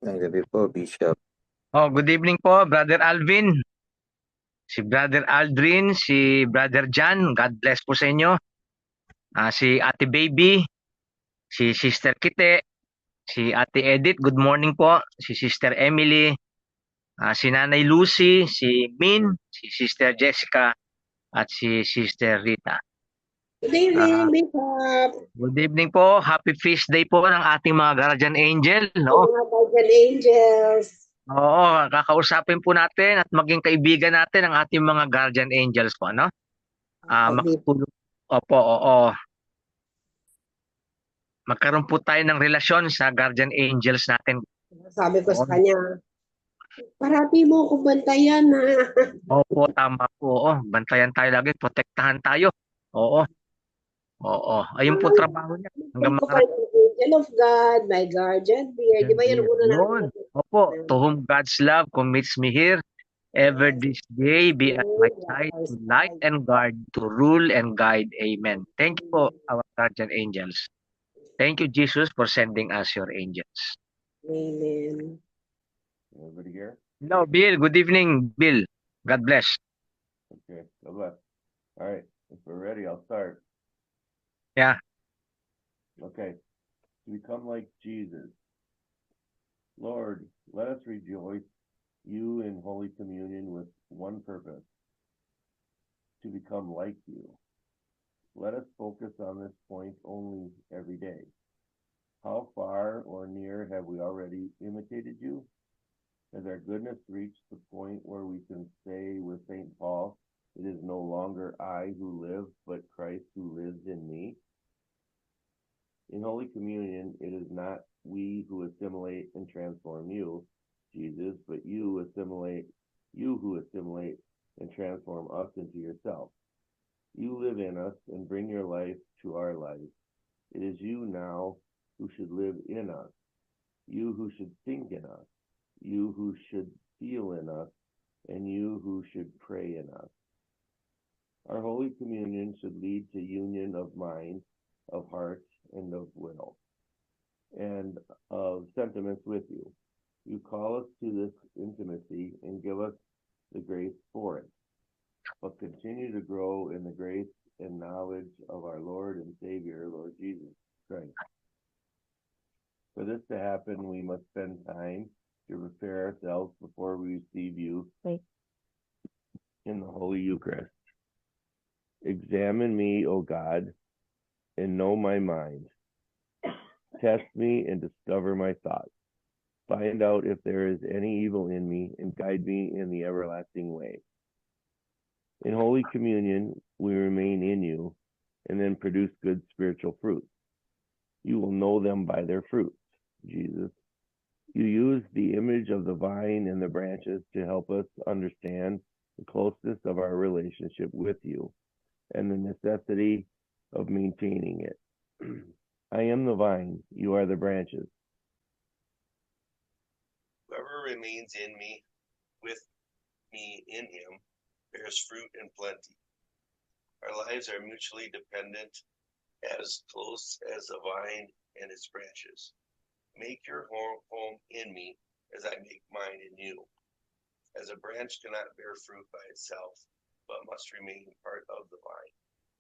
Ng gabi po, Bishop. Oh, good evening po, Brother Alvin, si Brother Aldrin, si Brother John. God bless po sa inyo. Si Ate Baby, si Sister Kite, si Ate Edith, good morning po. Si Sister Emily, si Nanay Lucy, si Min, si Sister Jessica, at si Sister Rita. Good Ah, evening, Bishop. good evening po. Happy feast day po ng ating mga guardian angel, no? Mga guardian angels. Oo, kakausapin po natin at maging kaibigan natin ang ating mga guardian angels po, no? Opo, Bishop. Makatulong. Opo, oo. Magkaroon po tayo ng relasyon sa guardian angels natin. Sabi ko Oo. sa kanya, parati mo akong bantayan na. Opo, tama po. Oo. Bantayan tayo lagi, protektahan tayo. Oo, oo. Ayun po trabaho niya. Kung Hanggang ko pa makarating yung angel of God, my guardian dear. Di ba yan ang una natin yun. Opo, to natutunan? whom God's love commits me here, ever Yes. this day be at my side Our to light side. and guard, to rule and guide. Amen. Thank you po, our guardian angels. Thank you, Jesus, for sending us your angels. Amen. Everybody here? Hello, Bill. Good evening, Bill. God bless. Okay, God bless. All right, if we're ready, I'll start. Yeah. Okay, to become like Jesus. Lord, let us rejoice you in Holy Communion with one purpose, to become like you. Let us focus on this point only every day. How far or near have we already imitated you? Has our goodness reached the point where we can say with St. Paul, it is no longer I who live, but Christ who lives in me? In Holy Communion, it is not we who assimilate and transform you, Jesus, but you who assimilate and transform us into yourself. You live in us and bring your life to our life. It is you now who should live in us, you who should think in us, you who should feel in us, and you who should pray in us. Our Holy Communion should lead to union of mind, of heart, and of will, and of sentiments with you. You call us to this intimacy and give us the grace for it, but continue to grow in the grace and knowledge of our Lord and Savior, Lord Jesus Christ. For this to happen, we must spend time to prepare ourselves before we receive you in the Holy Eucharist. Examine me, O God, and know my mind. Test me and discover my thoughts. Find out if there is any evil in me and guide me in the everlasting way. In Holy Communion, we remain in you and then produce good spiritual fruits. You will know them by their fruits, Jesus. You use the image of the vine and the branches to help us understand the closeness of our relationship with you and the necessity of maintaining it. I am the vine, you are the branches. Whoever remains in me, with me in him, bears fruit in plenty. Our lives are mutually dependent, as close as the vine and its branches. Make your home in me as I make mine in you. As a branch cannot bear fruit by itself, but must remain part of the vine,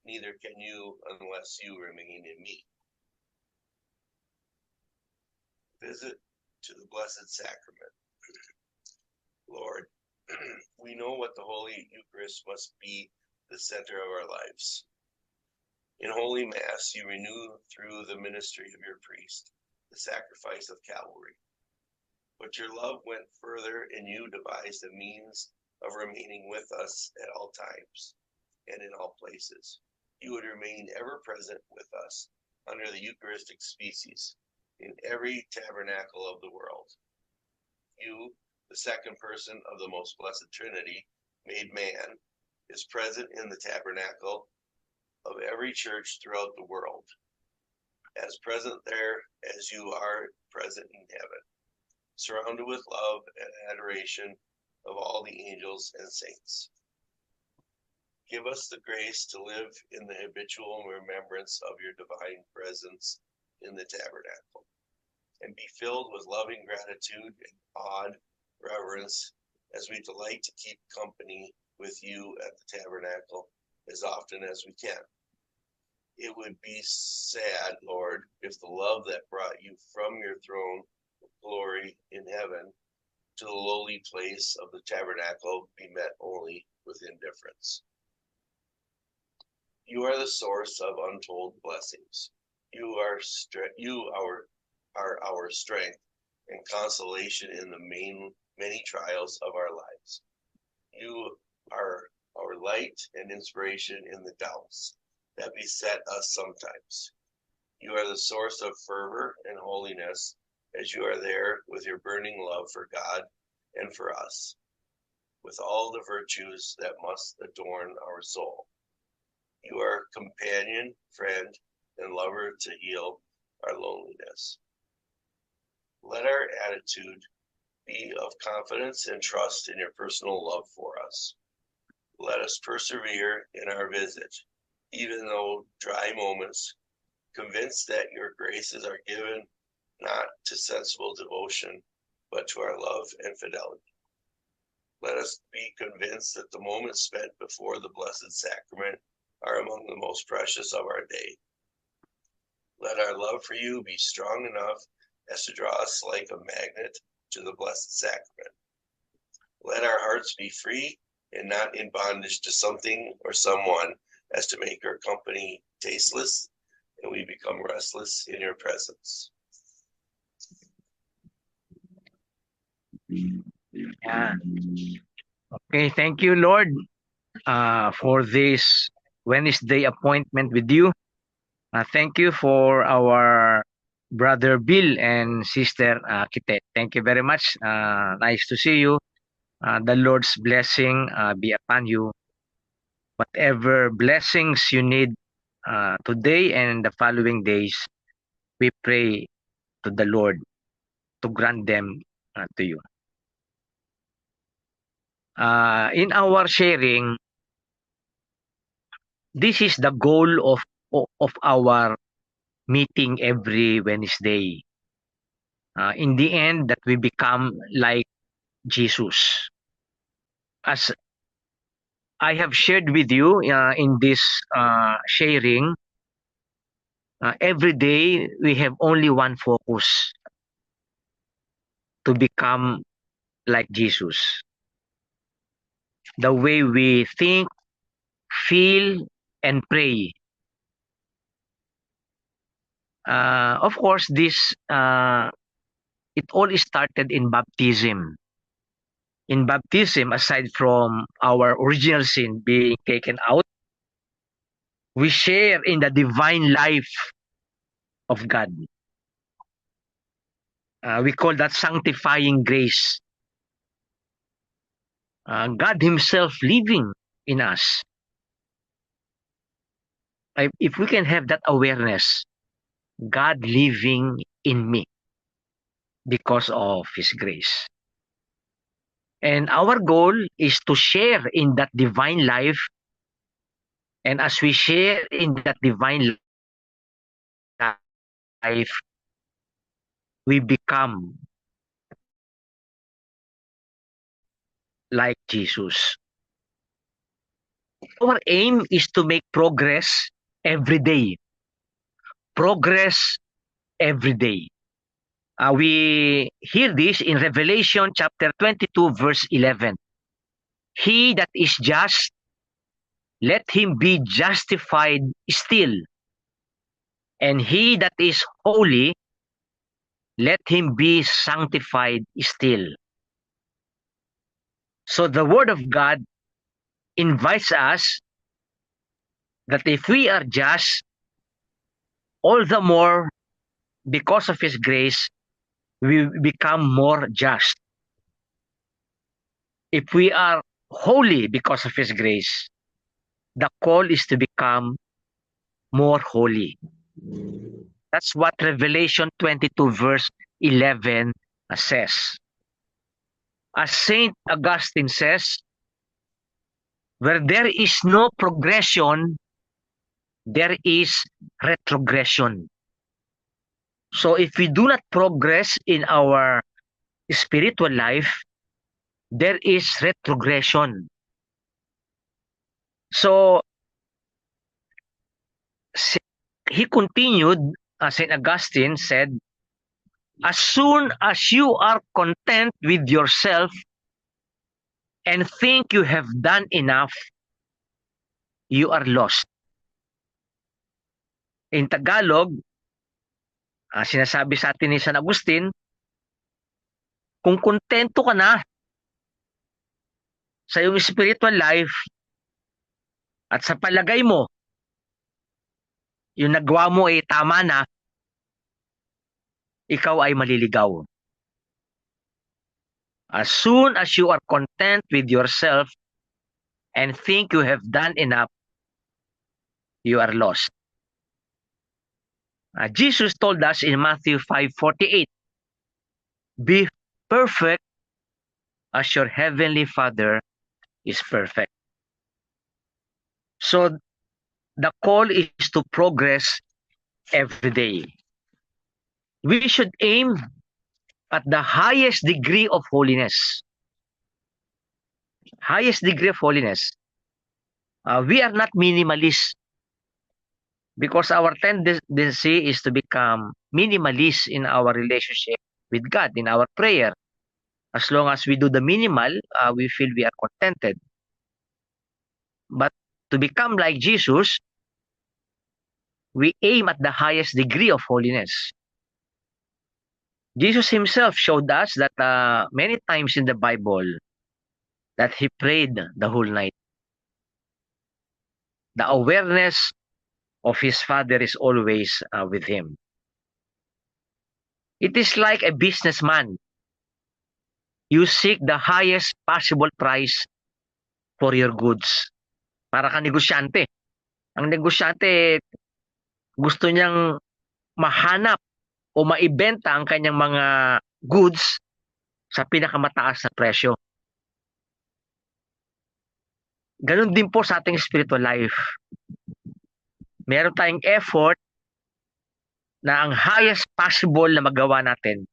neither can you unless you remain in me. Visit to the Blessed Sacrament. Lord, we know what the Holy Eucharist must be the center of our lives. In Holy Mass, you renew through the ministry of your priest the sacrifice of Calvary. But your love went further, and you devised a means of remaining with us at all times and in all places. You would remain ever present with us under the Eucharistic species in every tabernacle of the world. You, the second person of the most blessed Trinity, made man, is present in the tabernacle of every church throughout the world, as present there as you are present in heaven, surrounded with love and adoration of all the angels and saints. Give us the grace to live in the habitual remembrance of your divine presence in the tabernacle. and be filled with loving gratitude and awed reverence as we delight to keep company with you at the tabernacle as often as we can. It would be sad, Lord, if the love that brought you from your throne of glory in heaven to the lowly place of the tabernacle be met only with indifference. You are the source of untold blessings. You are our strength and consolation in the many trials of our lives. You are our light and inspiration in the doubts that beset us sometimes. You are the source of fervor and holiness as you are there with your burning love for God and for us, with all the virtues that must adorn our soul. You are companion, friend, and lover to heal our loneliness. Let our attitude be of confidence and trust in your personal love for us. Let us persevere in our visit, even though dry moments, convinced that your graces are given not to sensible devotion, but to our love and fidelity. Let us be convinced that the moments spent before the Blessed Sacrament are among the most precious of our day. Let our love for you be strong enough as to draw us like a magnet to the Blessed Sacrament. Let our hearts be free and not in bondage to something or someone as to make our company tasteless and we become restless in your presence. Yeah. Okay, thank you, Lord, for this Wednesday appointment with you. Thank you for our brother Bill and sister Kitet. Thank you very much. Nice to see you. The Lord's blessing be upon you. Whatever blessings you need today and the following days, we pray to the Lord to grant them to you. In our sharing, this is the goal of our meeting every Wednesday. In the end, that we become like Jesus. As I have shared with you in this sharing, every day we have only one focus: to become like Jesus. The way we think, feel, and pray. Of course, this it all started in baptism. In baptism, aside from our original sin being taken out, we share in the divine life of God. We call that sanctifying grace. God Himself living in us. If we can have that awareness, God living in me because of His grace. And our goal is to share in that divine life. And as we share in that divine life, we become like Jesus. Our aim is to make progress every day. Progress every day. We hear this in Revelation chapter 22, verse 11. He that is just, let him be justified still. And he that is holy, let him be sanctified still. So the Word of God invites us that if we are just, all the more because of His grace, we become more just. If we are holy because of His grace, the call is to become more holy. That's what Revelation 22 verse 11 says. As Saint Augustine says, where there is no progression, there is retrogression. So if we do not progress in our spiritual life, there is retrogression. So he continued, St. Augustine said, as soon as you are content with yourself and think you have done enough, you are lost. In Tagalog, sinasabi sa atin ni San Agustin, kung kontento ka na sa iyong spiritual life at sa palagay mo, yung nagawa mo ay tama na, ikaw ay maliligaw. As soon as you are content with yourself and think you have done enough, you are lost. Jesus told us in Matthew 5:48, be perfect as your heavenly Father is perfect. So the call is to progress every day. We should aim at the highest degree of holiness. Highest degree of holiness. We are not minimalists because our tendency is to become minimalist in our relationship with God, in our prayer. As long as we do the minimal, we feel we are contented. But to become like Jesus, we aim at the highest degree of holiness. Jesus himself showed us that many times in the Bible that he prayed the whole night. The awareness of his Father is always with him. It is like a businessman. You seek the highest possible price for your goods. Para ka negosyante. Ang negosyante, gusto niyang mahanap o maibenta ang kanyang mga goods sa pinakamataas na presyo. Ganun din po sa ating spiritual life. Meron tayong effort na ang highest possible na magawa natin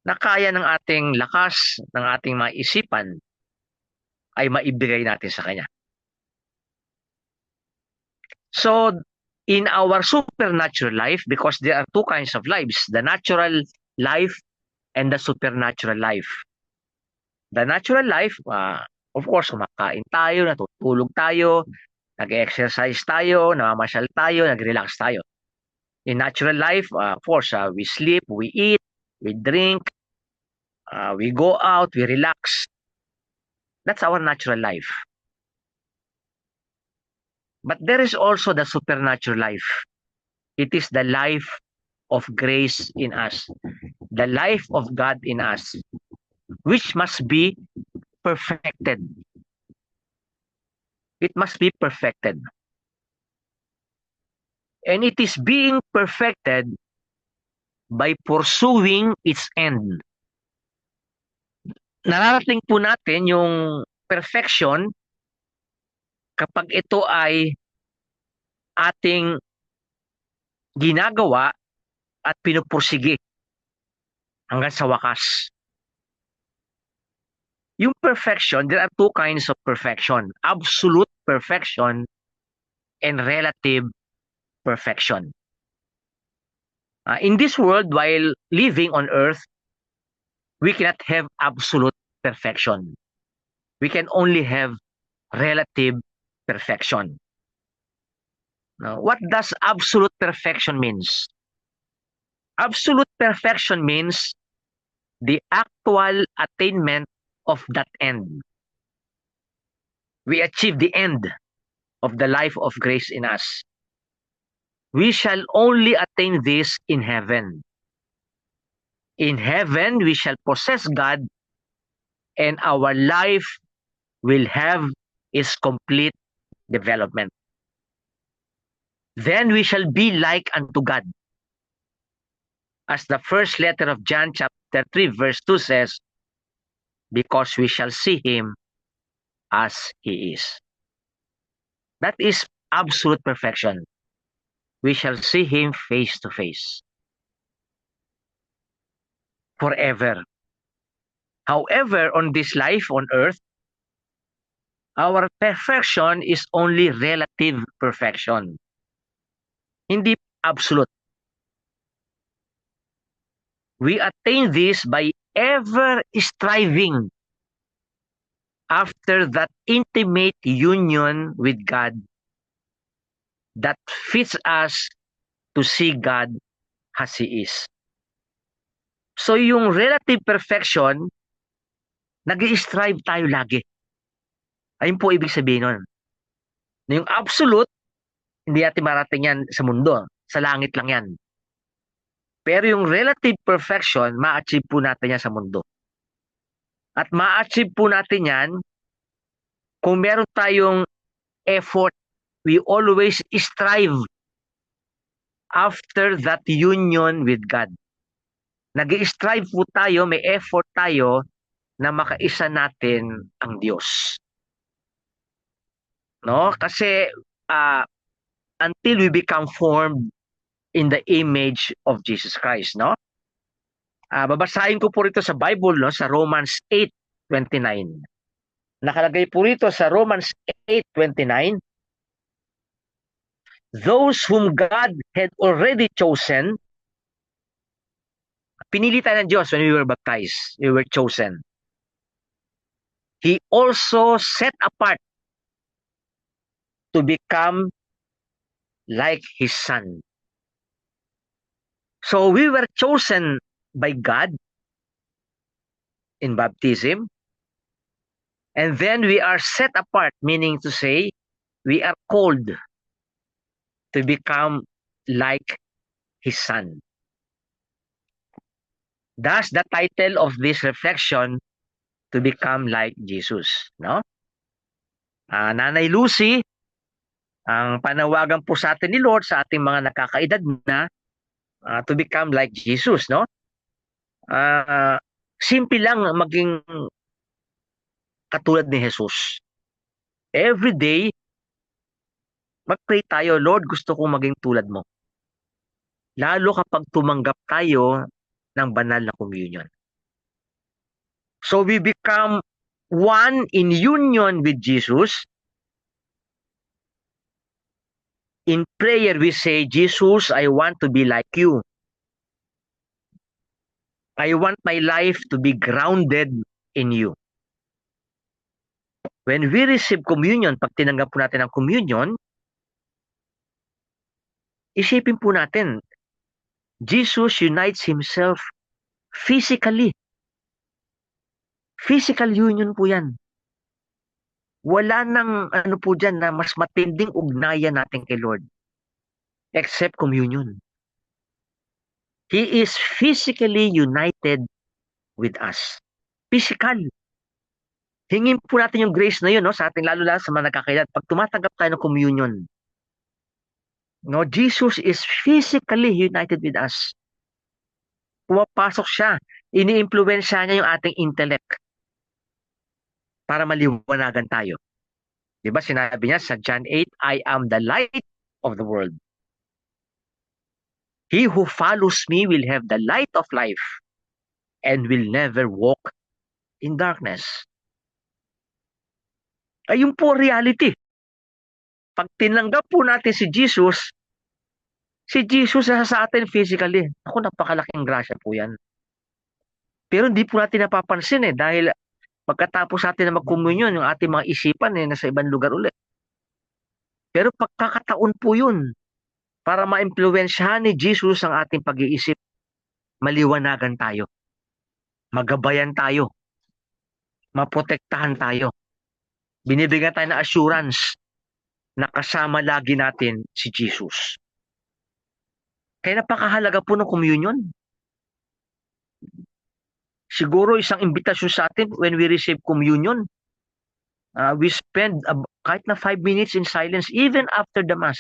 na kaya ng ating lakas, ng ating maisipan, ay maibigay natin sa Kanya. So, in our supernatural life, because there are two kinds of lives, the natural life and the supernatural life. The natural life, of course, kumakain tayo, natutulog tayo, nag-exercise tayo, namamasyal tayo, nag-relax tayo. In natural life, of course, we sleep, we eat, we drink, we go out, we relax. That's our natural life. But there is also the supernatural life. It is the life of grace in us, the life of God in us, which must be perfected. It must be perfected. And it is being perfected by pursuing its end. Nararating po natin yung perfection kapag ito ay ating ginagawa at pinupursige hanggang sa wakas. Yung perfection, there are two kinds of perfection. Absolute perfection and relative perfection. In this world, while living on earth, we cannot have absolute perfection. We can only have relative perfection. Now, what does absolute perfection means? Absolute perfection means the actual attainment of that end. We achieve the end of the life of grace in us. We shall only attain this in heaven. In heaven, we shall possess God, and our life will have its complete development. Then we shall be like unto God. As the first letter of John chapter 3 verse 2 says, because we shall see him as he is. That is absolute perfection. We shall see him face to face. forever. However, on this life on earth, our perfection is only relative perfection. Hindi absolute. We attain this by ever striving after that intimate union with God that fits us to see God as He is. So yung relative perfection, nag-i-strive tayo lagi. Ayun po ibig sabihin nun. Yung absolute, hindi natin marating yan sa mundo. Sa langit lang yan. Pero yung relative perfection, ma-achieve po natin yan sa mundo. At ma-achieve po natin yan kung meron tayong effort. We always strive after that union with God. Nag-i-strive po tayo, may effort tayo na makaisa natin ang Diyos. No? Kasi until we become formed in the image of Jesus Christ, no? Babasahin ko po rito sa Bible, no, sa Romans 8:29. Nakalagay po rito sa Romans 8:29, those whom God had already chosen, pinili tayo ng Diyos when we were baptized, we were chosen. He also set apart to become like His Son. So we were chosen by God in baptism, and then we are set apart, meaning to say, we are called to become like His Son. Thus, the title of this reflection, to become like Jesus, no? Nanay Lucy, ang panawagan po sa atin ni Lord, sa ating mga nakakaedad na, to become like Jesus, no? Simple lang maging katulad ni Jesus. Every day, mag-pray tayo, Lord, gusto kong maging tulad mo. Lalo kapag tumanggap tayo ng banal na communion. So we become one in union with Jesus. In prayer, we say, Jesus, I want to be like you. I want my life to be grounded in you. When we receive communion, pag tinanggap po natin ang communion, isipin po natin, Jesus unites Himself physically. Physical union po yan. Wala nang ano po dyan na mas matinding ugnayan natin kay Lord except communion. He is physically united with us. Physical. Hingin po natin yung grace na yun, no, sa ating lalo sa mga nakakailan. Pag tumatanggap tayo ng communion, no, Jesus is physically united with us. Pumapasok siya. Ini-influensya niya yung ating intellect para maliwanagan tayo. Diba sinabi niya sa John 8, I am the light of the world. He who follows me will have the light of life and will never walk in darkness. Ayun po reality. Pag tinanggap po natin si Jesus nasa sa atin physically. Ako, napakalaking grasya po yan. Pero hindi po natin napapansin dahil pagkatapos natin na mag-communion, yung ating mga isipan nasa ibang lugar ulit. Pero pagkakataon po yun para ma-impluwensyahan ni Jesus ang ating pag-iisip, maliwanagan tayo, magabayan tayo, maprotektahan tayo. Binibigyan tayo ng assurance na kasama lagi natin si Jesus. Kaya napakahalaga po ng communion. Siguro isang imbitasyon sa atin when we receive communion, we spend kahit na 5 minutes in silence even after the Mass.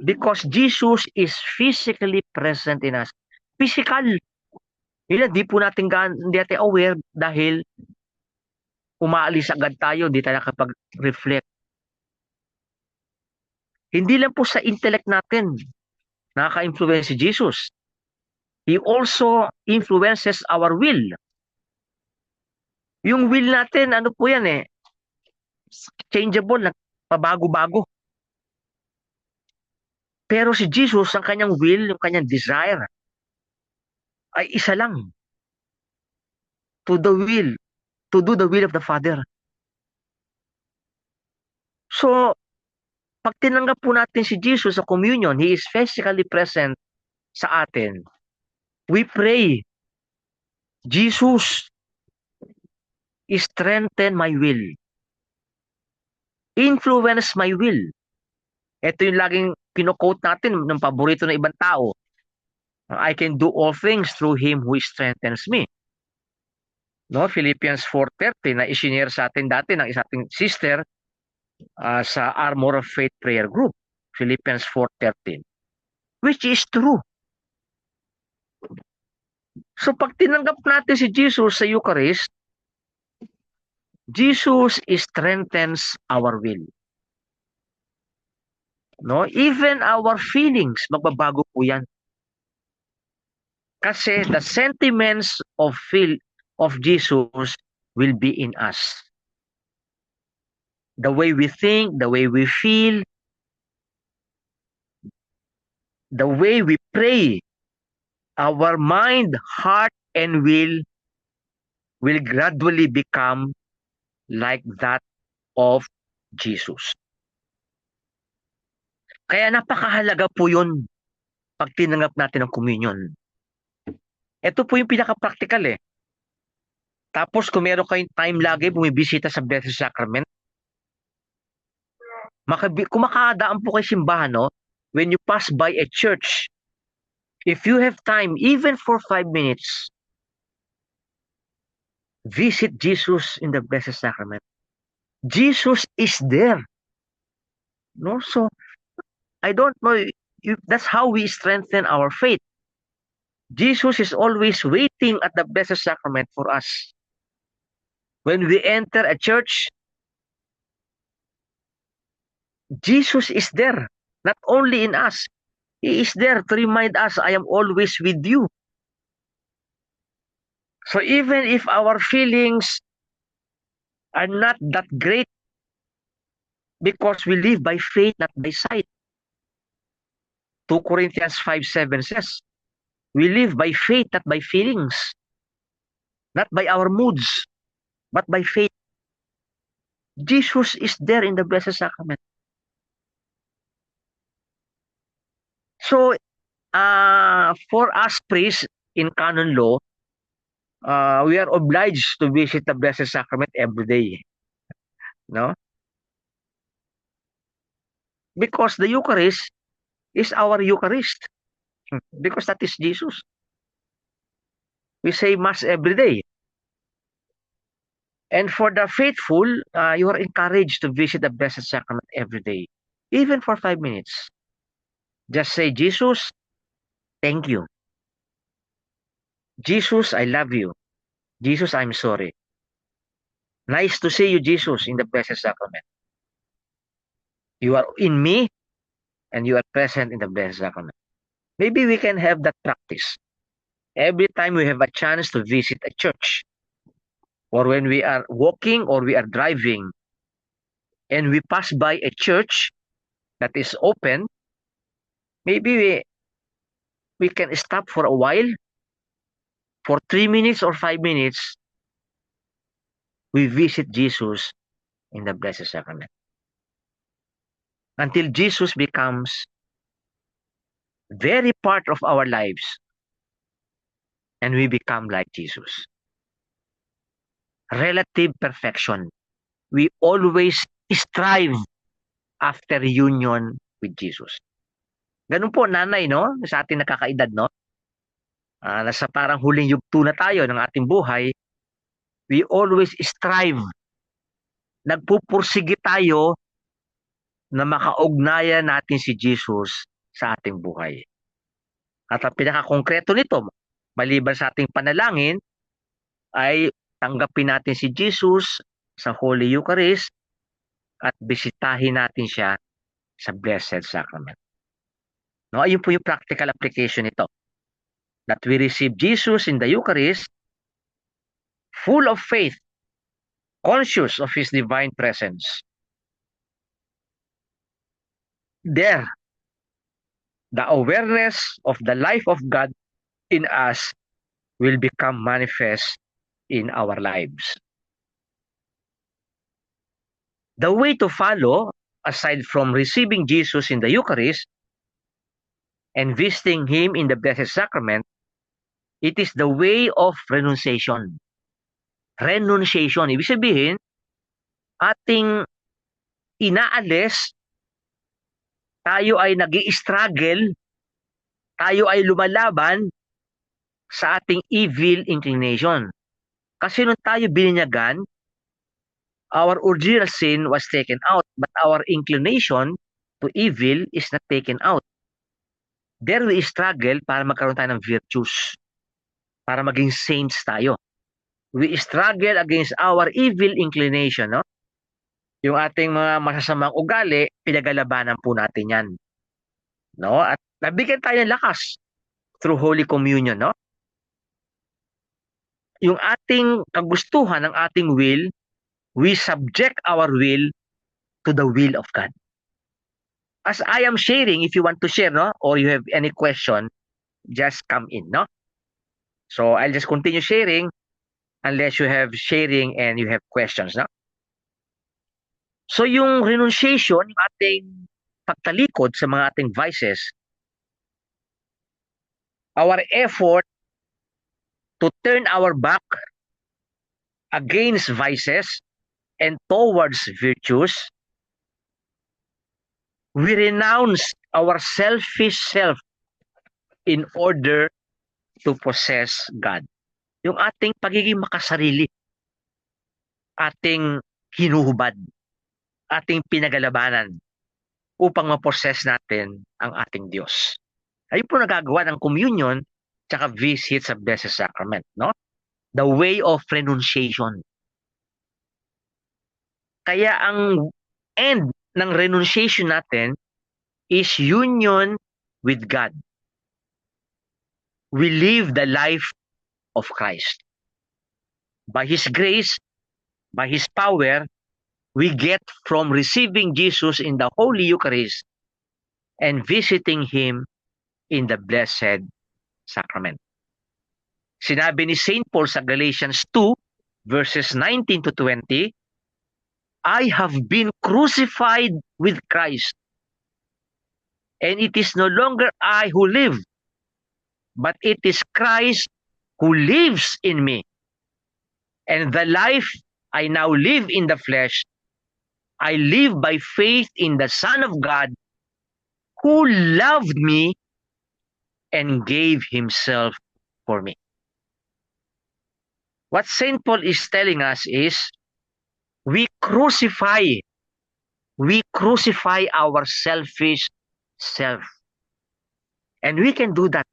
Because Jesus is physically present in us. Physical. Hindi po natin aware dahil umaalis agad tayo, di tayo nakapag-reflect. Hindi lang po sa intellect natin nakaka-influence si Jesus. He also influences our will. Yung will natin, ano po yan eh, changeable, pabago-bago. Pero si Jesus, ang kanyang will, yung kanyang desire, ay isa lang. To do the will of the Father. So, pag tinanggap po natin si Jesus sa communion, He is physically present sa atin. We pray, Jesus, strengthen my will. Influence my will. Ito yung laging kino-quote natin ng paborito ng ibang tao. I can do all things through Him who strengthens me. No, Philippians 4:30 na isinare sa atin dati ng isa ating sister sa Armor of Faith prayer group. Philippians 4:13. Which is true. So pag tinanggap natin si Jesus sa Eucharist, Jesus strengthens our will. No, even our feelings magbabago po 'yan. Kasi the sentiments of Jesus will be in us. The way we think, the way we feel, the way we pray, our mind, heart, and will gradually become like that of Jesus. Kaya napakahalaga po yun pag tinanggap natin ang communion. Ito po yung pinaka-practical eh. Tapos kung meron kayong time lagi bumibisita sa Blessed Sacrament, kung makadaan po kayo simbahan, no? When you pass by a church, if you have time, even for 5 minutes, visit Jesus in the Blessed Sacrament. Jesus is there. No? So, I don't know, that's how we strengthen our faith. Jesus is always waiting at the Blessed Sacrament for us. When we enter a church, Jesus is there, not only in us. He is there to remind us, I am always with you. So even if our feelings are not that great, because we live by faith, not by sight. 2 Corinthians 5:7 says, we live by faith, not by feelings. Not by our moods, but by faith. Jesus is there in the Blessed Sacrament. So, for us priests in canon law, we are obliged to visit the Blessed Sacrament every day. No? Because the Eucharist is our Eucharist. Because that is Jesus. We say Mass every day. And for the faithful, you are encouraged to visit the Blessed Sacrament every day, even for 5 minutes. Just say, Jesus, thank you. Jesus, I love you. Jesus, I'm sorry. Nice to see you, Jesus, in the Blessed Sacrament. You are in me, and you are present in the Blessed Sacrament. Maybe we can have that practice. Every time we have a chance to visit a church, or when we are walking or we are driving, and we pass by a church that is open, maybe we can stop for a while, for 3 minutes or 5 minutes, we visit Jesus in the Blessed Sacrament. Until Jesus becomes very part of our lives, and we become like Jesus. Relative perfection. We always strive after union with Jesus. Ganun po, nanay, no? Sa ating nakakaedad, no? Nasa parang huling yugto na tayo ng ating buhay, we always strive. Nagpupursige tayo na makaugnayan natin si Jesus sa ating buhay. At ang pinaka-konkreto nito, maliban sa ating panalangin, ay tanggapin natin si Jesus sa Holy Eucharist at bisitahin natin siya sa Blessed Sacrament. No, ayun po yung practical application nito. that we receive Jesus in the Eucharist, full of faith, conscious of His divine presence. There, the awareness of the life of God in us will become manifest in our lives. The way to follow, aside from receiving Jesus in the Eucharist and visiting Him in the Blessed Sacrament, it is the way of renunciation. Renunciation, ibig sabihin, ating inaalis, tayo ay nag-i-struggle, tayo ay lumalaban sa ating evil inclination. Kasi nung tayo bininyagan, our original sin was taken out, but our inclination to evil is not taken out. There we struggle para magkaroon tayo ng virtues, para maging saints tayo. We struggle against our evil inclination, no? Yung ating mga masasamang ugali, pinagalabanan po natin yan. No? At nabigyan tayo ng lakas through Holy Communion, no? Yung ating kagustuhan ng ating will, we subject our will to the will of God. As I am sharing, if you want to share, no, or you have any question, just come in, no? So I'll just continue sharing unless you have sharing and you have questions, no? So yung renunciation, yung ating pagtalikod sa mga ating vices, our effort to turn our back against vices and towards virtues, we renounce our selfish self in order to possess God. Yung ating pagiging makasarili, ating hinuhubad, ating pinagalabanan upang ma-possess natin ang ating Diyos. Ayun po nagagawa ng communion tsaka visit sa Blessed Sacrament, no? The way of renunciation. Kaya ang end ng renunciation natin is union with God. We live the life of Christ. By His grace, by His power, we get from receiving Jesus in the Holy Eucharist and visiting Him in the Blessed Sacrament. Sinabi ni St. Paul sa Galatians 2, verses 19 to 20, I have been crucified with Christ, and it is no longer I who live, but it is Christ who lives in me. And the life I now live in the flesh, I live by faith in the Son of God, who loved me and gave Himself for me. What St. Paul is telling us is, we crucify our selfish self. And we can do that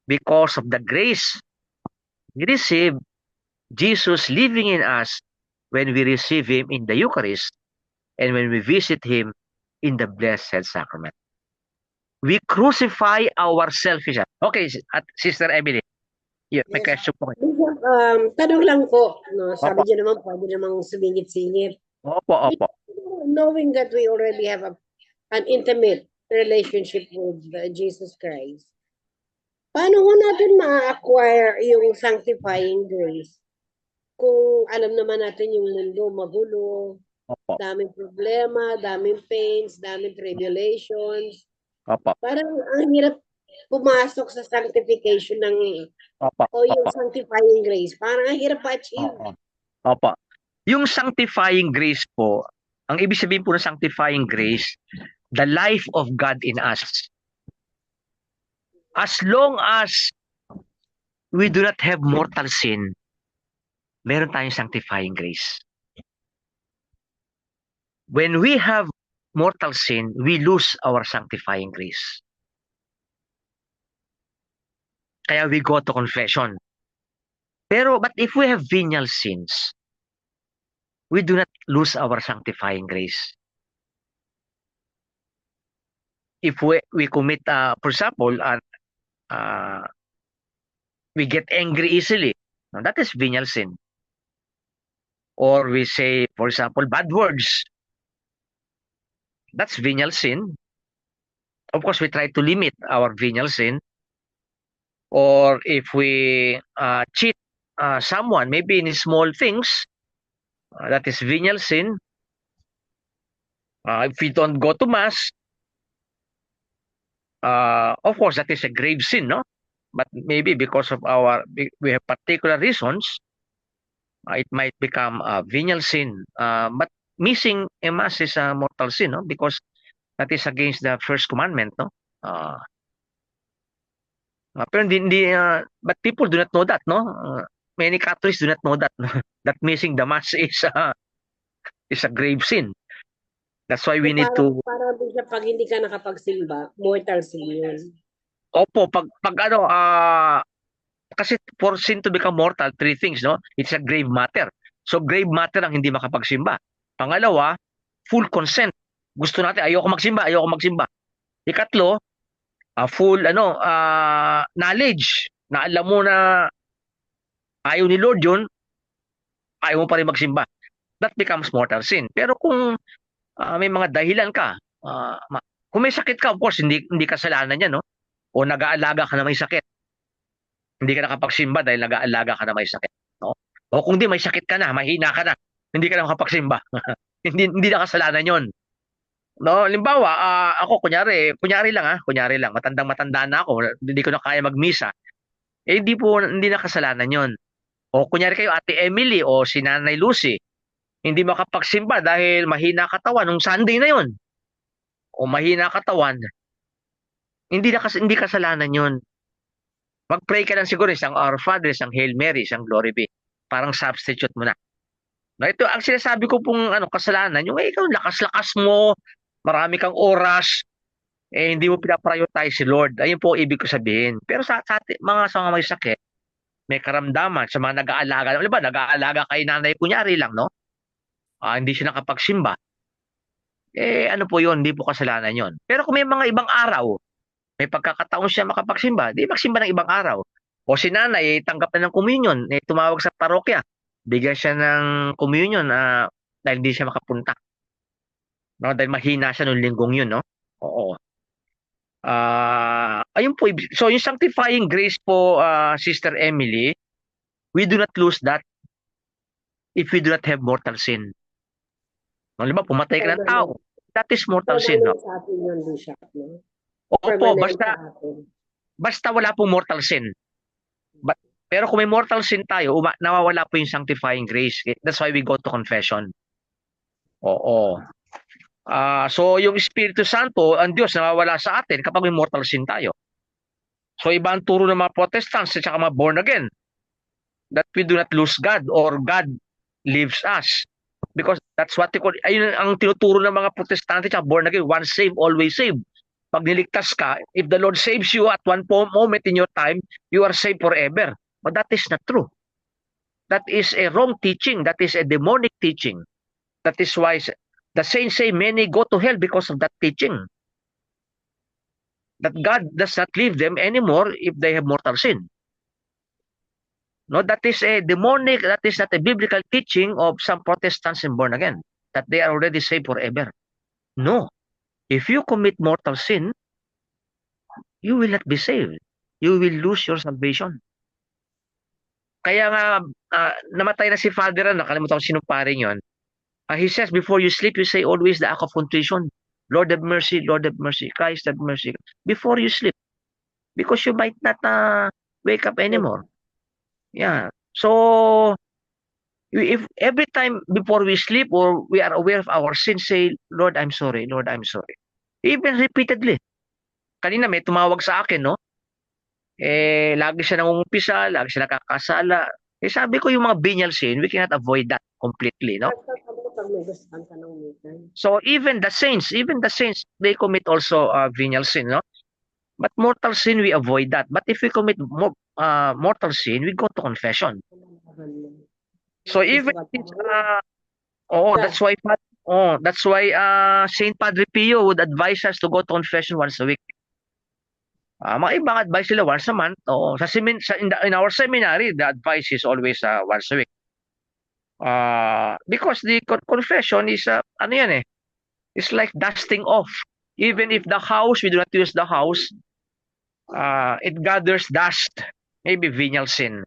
because of the grace we receive, Jesus living in us when we receive Him in the Eucharist and when we visit Him in the Blessed Sacrament. We crucify our selfish self. Okay, at Sister Emily, may Yes. question po. Tanong lang po, no? Sabi niyo naman, pwede namang sumingit-singit. Opo. Knowing that we already have an intimate relationship with Jesus Christ, paano ho natin ma-acquire yung sanctifying grace? Kung alam naman natin yung mundo magulo, Opo. daming problema, daming pains, daming tribulations. Opo. Parang ang hirap pumasok sa sanctification ng o yung sanctifying grace. Parang ang hirap pa-achieve. Opo. Yung sanctifying grace po, ang ibig sabihin po ng sanctifying grace, the life of God in us. As long as we do not have mortal sin, meron tayong sanctifying grace. When we have mortal sin, we lose our sanctifying grace. Kaya we go to confession. But if we have venial sins, we do not lose our sanctifying grace. If we commit, for example, We get angry easily. Now, that is venial sin. Or we say, for example, bad words. That's venial sin. Of course, we try to limit our venial sin. Or if we cheat someone, maybe in small things, that is venial sin. If we don't go to mass, of course, that is a grave sin, no? But maybe because of we have particular reasons, it might become a venial sin. But missing a mass is a mortal sin, no? Because that is against the first commandment, no? Pero but people do not know that, no? Many Catholics do not know that, no? That missing the mass is a grave sin. That's why we So, need to. para din siya pag hindi ka nakapagsimba, mortal sin yun. Opo, pag kasi for sin to become mortal, three things, no? It's a grave matter. So grave matter ang hindi makapagsimba. Pangalawa, full consent. Gusto natin, ayoko magsimba. Ikatlo, full knowledge na alam mo na ayaw ni Lord yun, ayaw mo pa rin magsimba. That becomes mortal sin. Pero kung may mga dahilan ka, kung may sakit ka, of course, hindi kasalanan yan, no? O nag-aalaga ka na may sakit. Hindi ka nakapagsimba dahil nag-aalaga ka na may sakit, no? O kung di may sakit ka na, mahina ka na, hindi ka na makapagsimba. hindi na kasalanan yon. No, halimbawa, ako kunyari lang, matandang-matanda na ako, hindi ko na kaya magmisa. Hindi na kasalanan yon. O kunyari kayo, Ate Emily o si Nanay Lucy, hindi makapagsimba dahil mahina katawan nung Sunday na yon. O mahina katawan, hindi kasalanan yon. Mag-pray ka lang siguro isang Our Father, isang Hail Mary, isang Glory Be. Parang substitute mo na. Na ito, ang sinasabi ko pong kasalanan, yung ikaw lakas-lakas mo, marami kang oras, hindi mo pinaprioritize si Lord. Ayun po ibig ko sabihin. Pero sa mga may sakit, may karamdaman, sa mga nag-aalaga, alam ba, nag-aalaga kay nanay, kunyari lang, no? Hindi siya nakapagsimba. Ano po yun, hindi po kasalanan yun. Pero kung may mga ibang araw, may pagkakataon siya makapagsimba, di magsimba ng ibang araw. O si nanay, tanggap na ng communion, tumawag sa parokya, bigyan siya ng communion dahil hindi siya makapunta. No, dahil mahina siya nung linggong yun, no? Oo. Ayun po. So, yung sanctifying grace po, Sister Emily, we do not lose that if we do not have mortal sin. No, di ba, pumatay ka ng tao. That is mortal sin, no? Sa atin yun, Bishop, no? Opo, Permanent sa atin. basta wala pong mortal sin. Pero kung may mortal sin tayo, nawawala po yung sanctifying grace. That's why we go to confession. Oo. So yung Espiritu Santo, ang Diyos, nawawala sa atin kapag may mortal sin tayo. So iba ang turo ng mga Protestants at saka mga born again, that we do not lose God or God lives us. Because that's what they call, ayun ang tinuturo ng mga Protestante at born again, once saved, always saved. Pag niligtas ka, if the Lord saves you at one moment in your time, you are saved forever. But that is not true. That is a wrong teaching. That is a demonic teaching. That is why the saints say many go to hell because of that teaching. That God does not leave them anymore if they have mortal sin. No, that is a demonic, that is not a biblical teaching of some Protestants and born again, that they are already saved forever. No. If you commit mortal sin, you will not be saved. You will lose your salvation. Kaya nga, namatay na si Father, nakalimutan ko sinong paring yun. He says, before you sleep, you say always the act of contrition. Lord have mercy, Lord have mercy, Christ have mercy. Before you sleep. Because you might not wake up anymore. Yeah. So, if every time before we sleep or we are aware of our sins, say, Lord, I'm sorry, Lord, I'm sorry. Even repeatedly. Kanina may tumawag sa akin, no? Lagi siya nangungumpisa, lagi siya nakakasala. Sabi ko yung mga venial sin, we cannot avoid that completely, no? So even the saints, they commit also venial sin, no? But mortal sin, we avoid that. But if we commit mortal sin, we go to confession. So even that's why Saint Padre Pio would advise us to go to confession once a week. Mga ibang advice nila once a month. Oo. In our seminary, the advice is always once a week. Because the confession is, ano yan eh, it's like dusting off. Even if the house, we do not use the house, it gathers dust, maybe venial sin.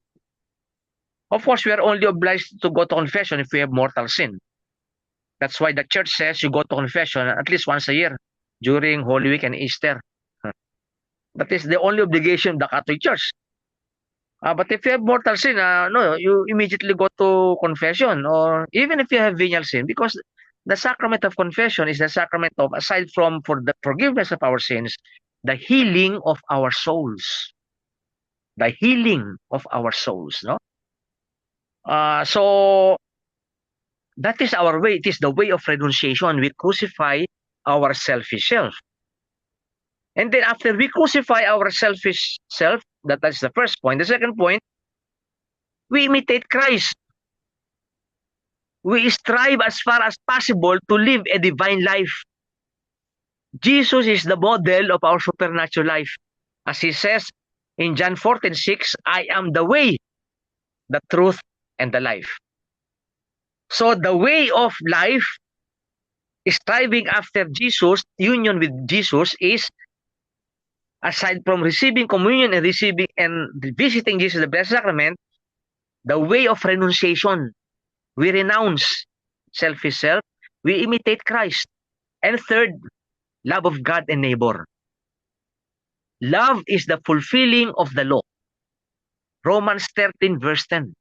Of course, we are only obliged to go to confession if we have mortal sin. That's why the church says you go to confession at least once a year during Holy Week and Easter. That is the only obligation of the Catholic Church. But if you have mortal sin, no, you immediately go to confession, or even if you have venial sin, because the sacrament of confession is the sacrament of, aside from for the forgiveness of our sins, the healing of our souls. The healing of our souls, no? So that is our way. It is the way of renunciation. We crucify our selfish self. And then after we crucify our selfish self, that's the first point. The second point, we imitate Christ. We strive as far as possible to live a divine life. Jesus is the model of our supernatural life. As he says in John 14:6, I am the way, the truth, and the life. So the way of life, striving after Jesus, union with Jesus, is, aside from receiving communion and receiving and visiting Jesus, the Blessed Sacrament, the way of renunciation. We renounce selfish self. We imitate Christ. And third, love of God and neighbor. Love is the fulfilling of the law. Romans 13 verse 10.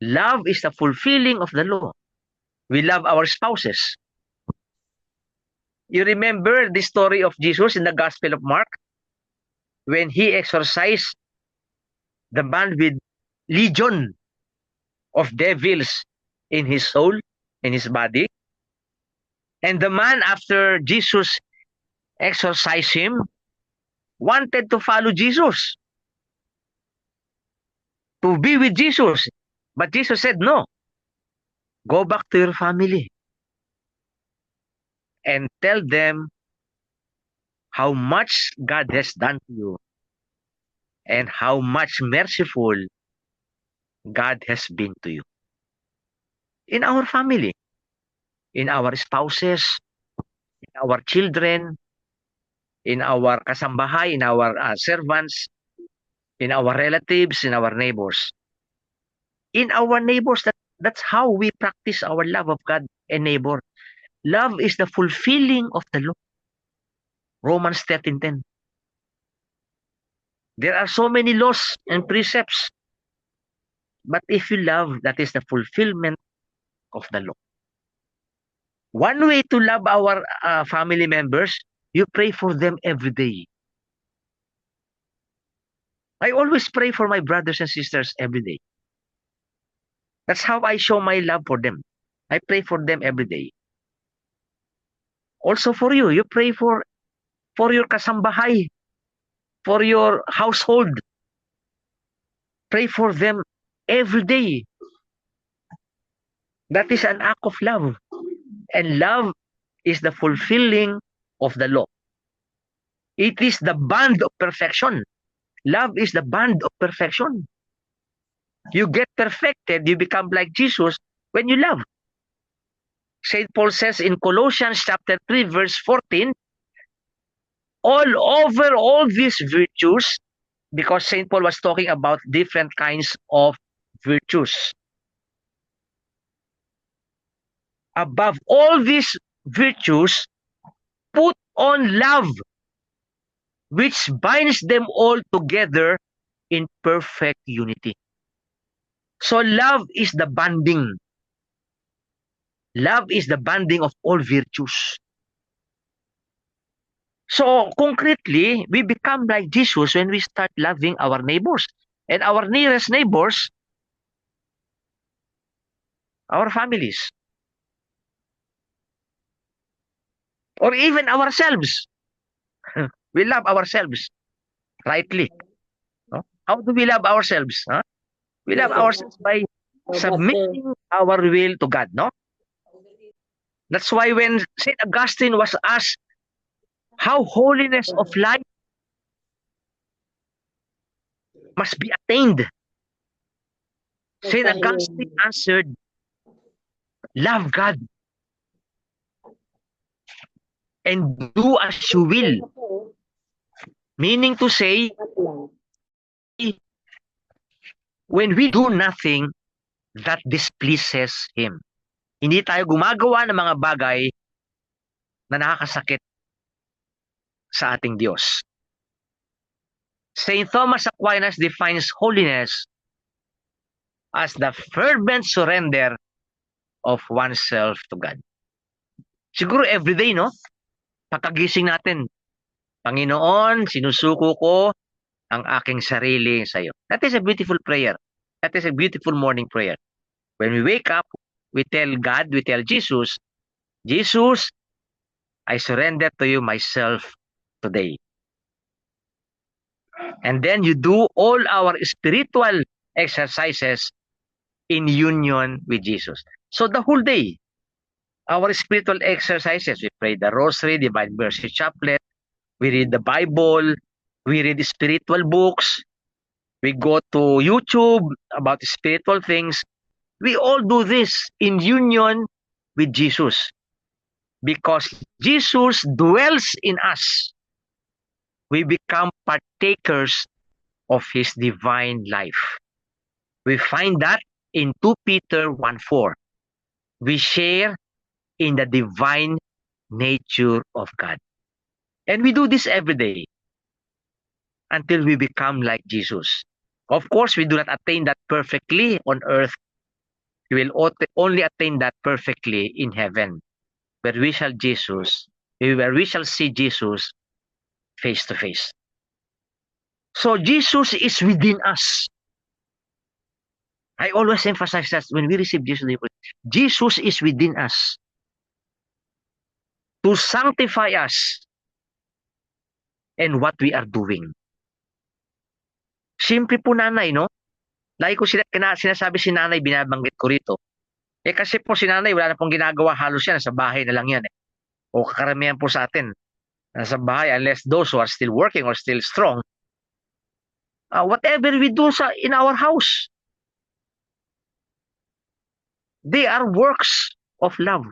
Love is the fulfilling of the law. We love our spouses. You remember the story of Jesus in the Gospel of Mark when he exorcised the man with legion of devils in his soul, in his body. And the man, after Jesus exorcised him, wanted to follow Jesus, to be with Jesus. But Jesus said, no, go back to your family and tell them how much God has done to you and how much merciful God has been to you. In our family, in our spouses, in our children, in our kasambahay, in our servants, in our relatives, in our neighbors. In our neighbors, that's how we practice our love of God and neighbor. Love is the fulfilling of the law. Romans 13:10. There are so many laws and precepts. But if you love, that is the fulfillment of the law. One way to love our family members, you pray for them every day. I always pray for my brothers and sisters every day. That's how I show my love for them. I pray for them every day. Also for you, you pray for your kasambahay, for your household. Pray for them every day. That is an act of love. And love is the fulfilling of the law. It is the bond of perfection. Love is the bond of perfection. You get perfected, you become like Jesus when you love. St. Paul says in Colossians chapter 3, verse 14, all over all these virtues, because St. Paul was talking about different kinds of virtues. Above all these virtues, put on love, which binds them all together in perfect unity. So love is the bonding. Love is the bonding of all virtues. So concretely, we become like Jesus when we start loving our neighbors. And our nearest neighbors, our families. Or even ourselves. We love ourselves rightly. No? How do we love ourselves? Huh? We love ourselves by submitting our will to God. No? That's why when St. Augustine was asked how holiness of life must be attained. St. Augustine answered, love God and do as you will. Meaning to say, when we do nothing that displeases Him. Hindi tayo gumagawa ng mga bagay na nakakasakit sa ating Diyos. St. Thomas Aquinas defines holiness as the fervent surrender of oneself to God. Siguro everyday, no? Pagkagising natin, Panginoon, sinusuko ko ang aking sarili sa iyo. That is a beautiful prayer. That is a beautiful morning prayer. When we wake up, we tell God, we tell Jesus, Jesus, I surrender to you myself today. And then you do all our spiritual exercises in union with Jesus. So the whole day, our spiritual exercises, we pray the Rosary, Divine Mercy Chaplet, we read the Bible, we read spiritual books, we go to YouTube about spiritual things. We all do this in union with Jesus. Because Jesus dwells in us, we become partakers of His divine life. We find that in 2 Peter 1:4. We share in the divine nature of God. And we do this every day until we become like Jesus. Of course, we do not attain that perfectly on earth. We will only attain that perfectly in heaven, where we shall see Jesus face to face. So Jesus is within us. I always emphasize that when we receive Jesus is within us to sanctify us and what we are doing. Simple po, nanay, no? Lagi ko sinasabi si nanay, binabanggit ko rito. Kasi po si nanay, wala na pong ginagawa, halos yan, nasa bahay na lang yan. O karamihan po sa atin, nasa bahay, unless those who are still working or still strong, whatever we do in our house, they are works of love.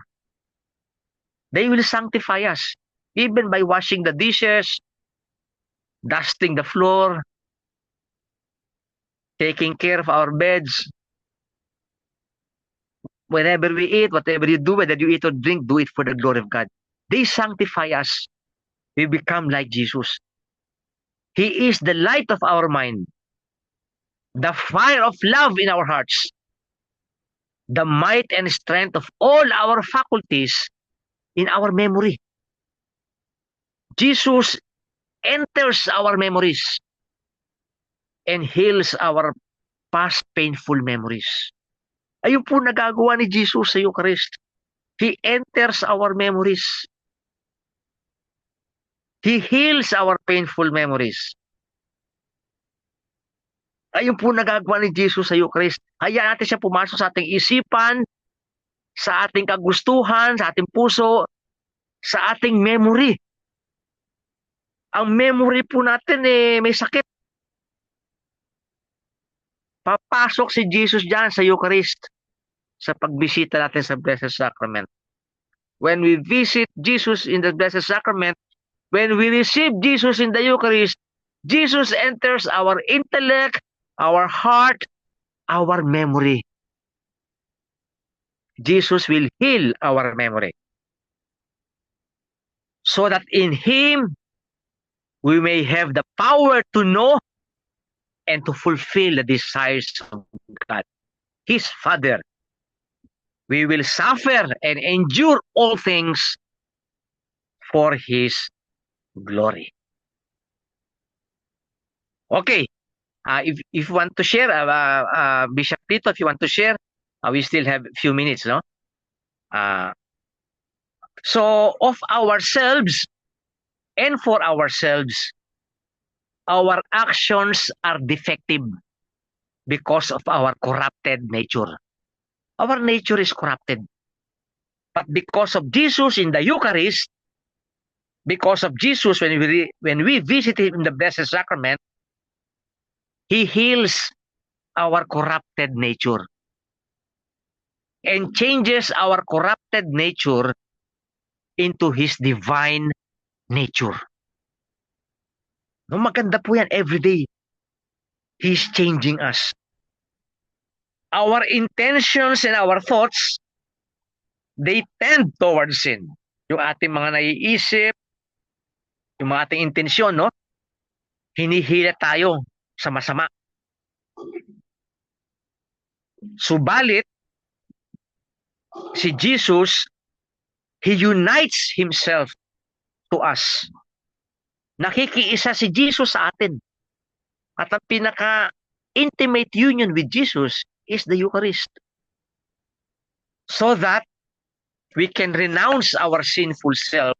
They will sanctify us, even by washing the dishes, dusting the floor, taking care of our beds. Whenever we eat, whatever you do, whether you eat or drink, do it for the glory of God. They sanctify us. We become like Jesus. He is the light of our mind, the fire of love in our hearts, the might and strength of all our faculties in our memory. Jesus enters our memories and heals our past painful memories. Ayun po nagagawa ni Jesus sa Eucharist. He enters our memories. He heals our painful memories. Ayun po nagagawa ni Jesus sa Eucharist. Hayaan natin siya pumasok sa ating isipan, sa ating kagustuhan, sa ating puso, sa ating memory. Ang memory po natin may sakit. Papasok si Jesus dyan sa Eucharist sa pagbisita natin sa Blessed Sacrament. When we visit Jesus in the Blessed Sacrament, when we receive Jesus in the Eucharist, Jesus enters our intellect, our heart, our memory. Jesus will heal our memory. So that in Him, we may have the power to know and to fulfill the desires of God, His Father. We will suffer and endure all things for His glory. Okay. If you want to share, Bishop Tito, if you want to share, we still have a few minutes, no? So, of ourselves and for ourselves, our actions are defective because of our corrupted nature. Our nature is corrupted. But because of Jesus in the Eucharist, Because of Jesus, when we visit him in the Blessed Sacrament, he heals our corrupted nature and changes our corrupted nature into his divine nature. No, maganda po yan every day. He's changing us. Our intentions and our thoughts, they tend towards sin. Yung ating mga naiisip, yung mga ating intensyon, no? Hinihila tayo sa masama. Subalit, si Jesus, he unites himself to us. Nakikiisa si Jesus sa atin. At ang pinaka-intimate union with Jesus is the Eucharist. So that we can renounce our sinful self,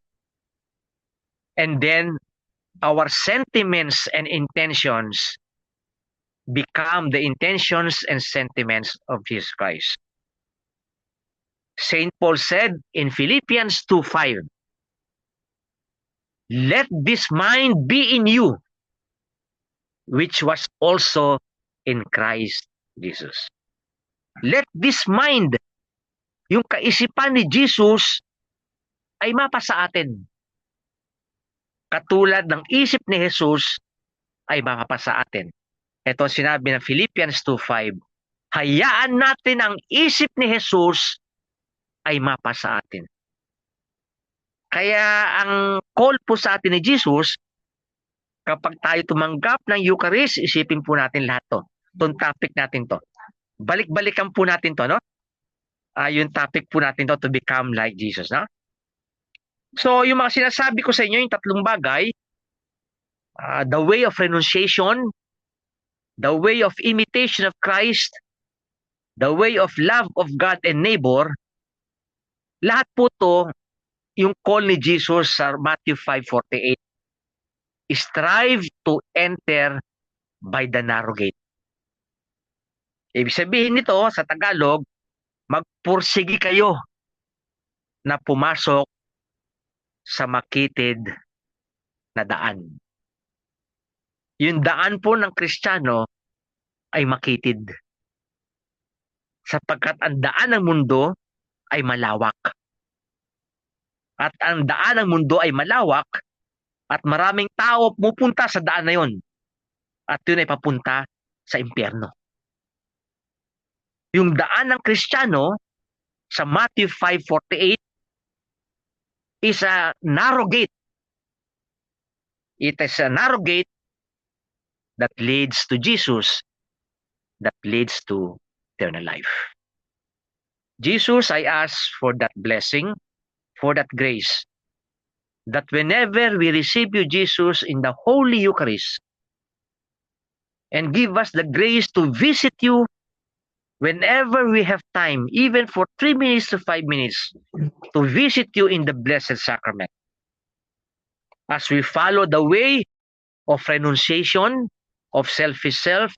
and then our sentiments and intentions become the intentions and sentiments of Jesus Christ. Saint Paul said in Philippians 2:5, "Let this mind be in you, which was also in Christ Jesus." Let this mind, yung kaisipan ni Jesus, ay mapa sa atin. Katulad ng isip ni Jesus ay mapa sa atin. Ito ang sinabi ng Philippians 2:5, hayaan natin ang isip ni Jesus ay mapa sa atin. Kaya ang call po sa atin ni Jesus, kapag tayo tumanggap ng Eucharist, isipin po natin lahat to. Itong topic natin to. Balik-balikan po natin to, no? Yung topic po natin to become like Jesus, no? So, yung mga sinasabi ko sa inyo, yung tatlong bagay, the way of renunciation, the way of imitation of Christ, the way of love of God and neighbor, lahat po to, yung call ni Jesus sa Matthew 5:48, strive to enter by the narrow gate. Ibig sabihin nito sa Tagalog, magpursigi kayo na pumasok sa makitid na daan. Yung daan po ng Kristiyano ay makitid. Sapagkat ang daan ng mundo ay malawak. At ang daan ng mundo ay malawak at maraming tao pupunta sa daan na yon. At yun ay papunta sa impyerno. Yung daan ng Kristiyano sa Matthew 5:48 is a narrow gate. It is a narrow gate that leads to Jesus, that leads to eternal life. Jesus, I ask for that blessing, for that grace, that whenever we receive you, Jesus, in the Holy Eucharist, and give us the grace to visit you whenever we have time, even for 3 minutes to 5 minutes, to visit you in the Blessed Sacrament. As we follow the way of renunciation, of selfish self,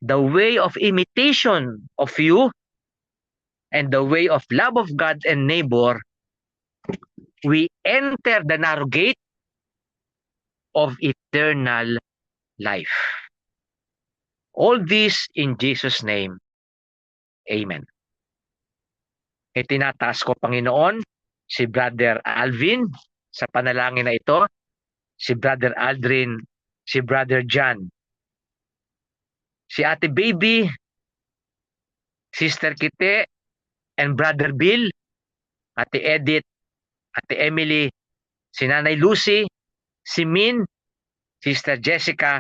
the way of imitation of you, and the way of love of God and neighbor, we enter the narrow gate of eternal life. All this in Jesus' name. Amen. Itinataas ko, Panginoon, si Brother Alvin sa panalangin na ito, si Brother Aldrin, si Brother John, si Ate Baby, Sister Kite, and Brother Bill, Ate Edith, Ate Emily, si Nanay Lucy, si Min, Sister Jessica,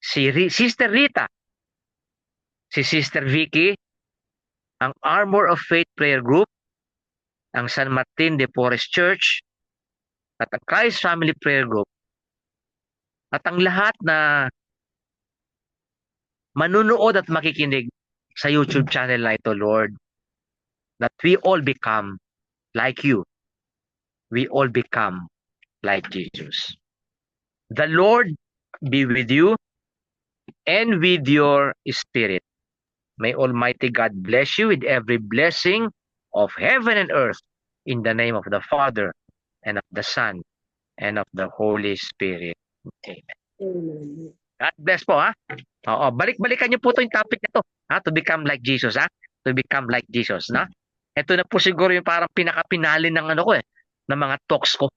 si Sister Rita, si Sister Vicky, ang Armor of Faith Prayer Group, ang San Martin de Porres Church, at ang Christ Family Prayer Group, at ang lahat na manunood at makikinig sa YouTube channel na ito, Lord, that we all become like you. We all become like Jesus. The Lord be with you and with your spirit. May Almighty God bless you with every blessing of heaven and earth, in the name of the Father, and of the Son, and of the Holy Spirit. Amen. Amen. God bless po, ha? Oo, balik-balikan niyo po ito yung topic na to, ha? To become like Jesus, ha? To become like Jesus, na? Ito na po siguro yung parang pinakapinali ng ano ko ng mga talks ko.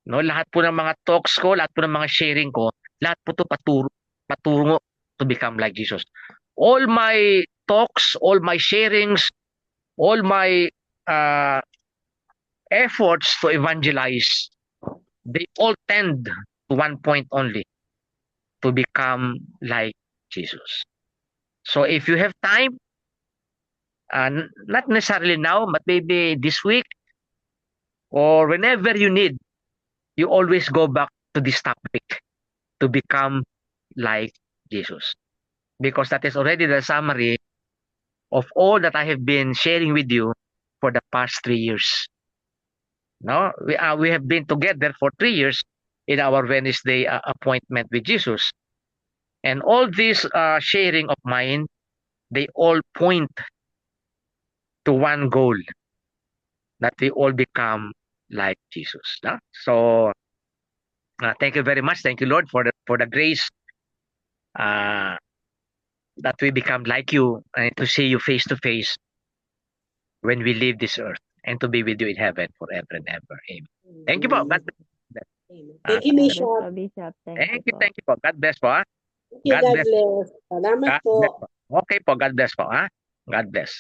No, lahat po ng mga talks ko, lahat po ng mga sharing ko, lahat po to patungo to become like Jesus. All my talks, all my sharings, all my efforts to evangelize, they all tend to one point only, to become like Jesus. So if you have time, not necessarily now, but maybe this week, or whenever you need, you always go back to this topic, to become like Jesus. Because that is already the summary of all that I have been sharing with you for the past 3 years. No, we have been together for 3 years in our Wednesday appointment with Jesus. And all this sharing of mine, they all point to one goal, that we all become like Jesus. No? So, thank you very much. Thank you, Lord, for the grace that we become like you and to see you face to face when we leave this earth, and to be with you in heaven forever and ever. Amen. Thank you po. God bless. Amen. Thank you, God Bishop. bless po, Bishop. Thank you po. God bless po, ha? Thank you, God God bless. bless. Salamat God po. bless po. Okay po, God bless po, ha? God bless.